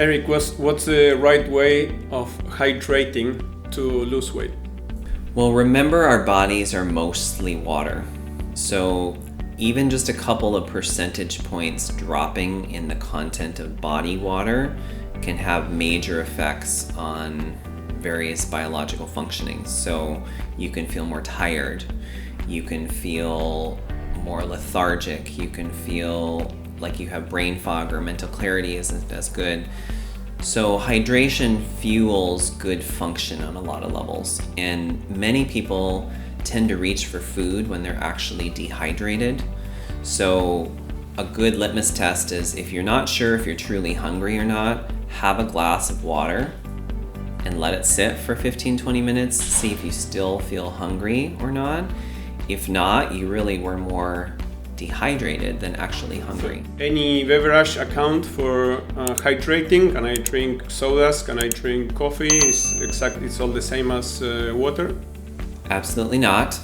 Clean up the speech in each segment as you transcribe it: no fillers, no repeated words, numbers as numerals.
Eric, what's the right way of hydrating to lose weight? Well, remember our bodies are mostly water. So even just a couple of percentage points dropping in the content of body water can have major effects on various biological functionings. So you can feel more tired, you can feel more lethargic, you can feel like you have brain fog or mental clarity isn't as good. So hydration fuels good function on a lot of levels, and many people tend to reach for food when they're actually dehydrated. So a good litmus test is, if you're not sure if you're truly hungry or not, have a glass of water and let it sit for 15-20 minutes, see if you still feel hungry or not. If not, you really were more dehydrated than actually hungry. Any beverage account for hydrating? Can I drink sodas? Can I drink coffee? It's all the same as water? Absolutely not.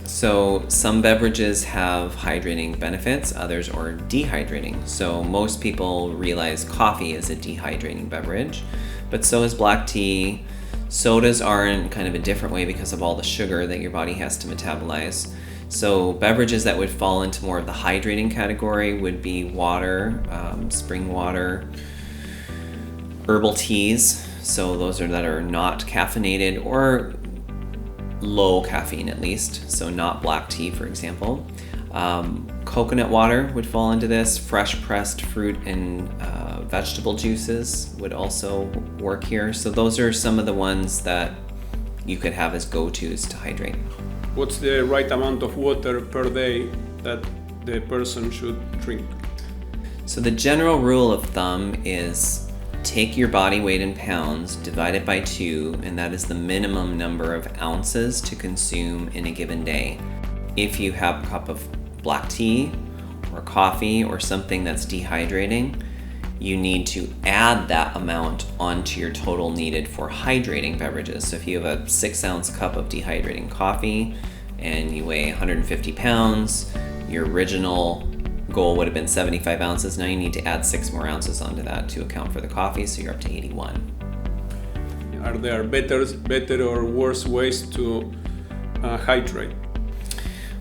So some beverages have hydrating benefits, others are dehydrating. So most people realize coffee is a dehydrating beverage, but so is black tea. Sodas are in kind of a different way because of all the sugar that your body has to metabolize. So beverages that would fall into more of the hydrating category would be water, spring water, herbal teas. So those are that are not caffeinated or low caffeine at least. So not black tea, for example. Coconut water would fall into this. Fresh pressed fruit and vegetable juices would also work here. So those are some of the ones that you could have as go-tos to hydrate. What's the right amount of water per day that the person should drink? So the general rule of thumb is take your body weight in pounds, divide it by 2, and that is the minimum number of ounces to consume in a given day. If you have a cup of black tea or coffee or something that's dehydrating, you need to add that amount onto your total needed for hydrating beverages. So if you have a 6-ounce cup of dehydrating coffee and you weigh 150 pounds, your original goal would have been 75 ounces. Now you need to add 6 more ounces onto that to account for the coffee, so you're up to 81. Are there better or worse ways to hydrate?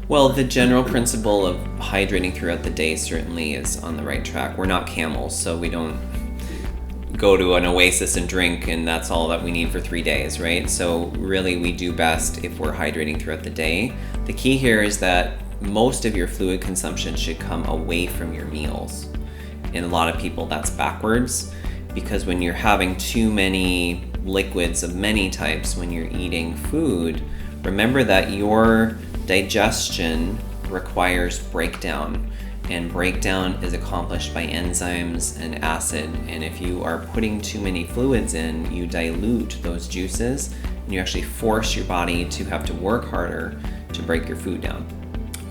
Well, the general principle of hydrating throughout the day certainly is on the right track. We're not camels, so we don't go to an oasis and drink and that's all that we need for 3 days, right? So really we do best if we're hydrating throughout the day. The key here is that most of your fluid consumption should come away from your meals. In a lot of people that's backwards, because when you're having too many liquids of many types when you're eating food, remember that your digestion requires breakdown, and breakdown is accomplished by enzymes and acid, and if you are putting too many fluids in, you dilute those juices and you actually force your body to have to work harder to break your food down.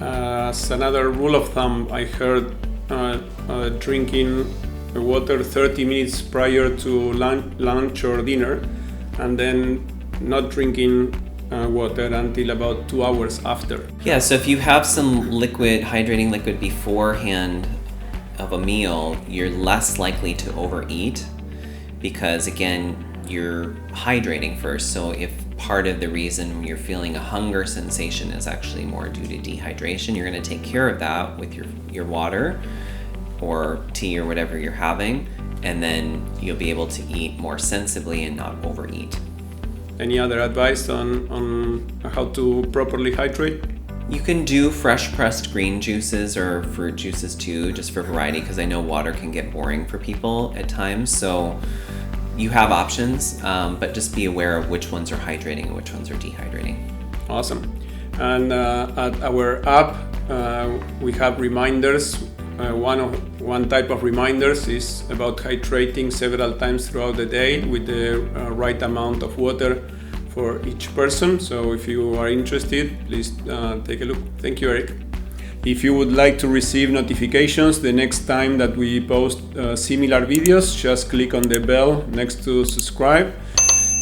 As another rule of thumb, I heard drinking water 30 minutes prior to lunch or dinner, and then not drinking water until about 2 hours after. Yeah, so if you have some hydrating liquid beforehand of a meal, you're less likely to overeat because, again, you're hydrating first. So if part of the reason you're feeling a hunger sensation is actually more due to dehydration, you're going to take care of that with your water or tea or whatever you're having, and then you'll be able to eat more sensibly and not overeat. Any other advice on how to properly hydrate? You can do fresh pressed green juices or fruit juices too, just for variety, because I know water can get boring for people at times. So you have options, but just be aware of which ones are hydrating and which ones are dehydrating. Awesome. And at our app, we have reminders. One type of reminders is about hydrating several times throughout the day with the right amount of water for each person. So if you are interested, please take a look. Thank you, Eric. If you would like to receive notifications the next time that we post similar videos, just click on the bell next to subscribe.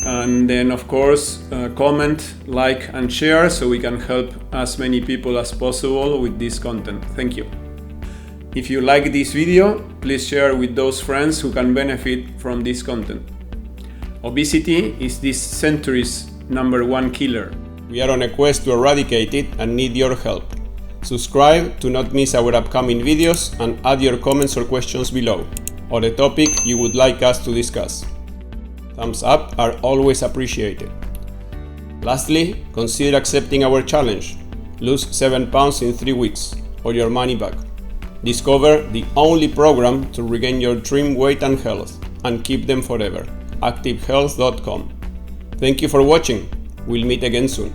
And then, of course, comment, like, and share so we can help as many people as possible with this content. Thank you. If you like this video, please share with those friends who can benefit from this content. Obesity is this century's #1 killer. We are on a quest to eradicate it and need your help. Subscribe to not miss our upcoming videos and add your comments or questions below, or a topic you would like us to discuss. Thumbs up are always appreciated. Lastly, consider accepting our challenge. Lose 7 pounds in 3 weeks, or your money back. Discover the only program to regain your dream weight and health, and keep them forever. ActibHealth.com. Thank you for watching. We'll meet again soon.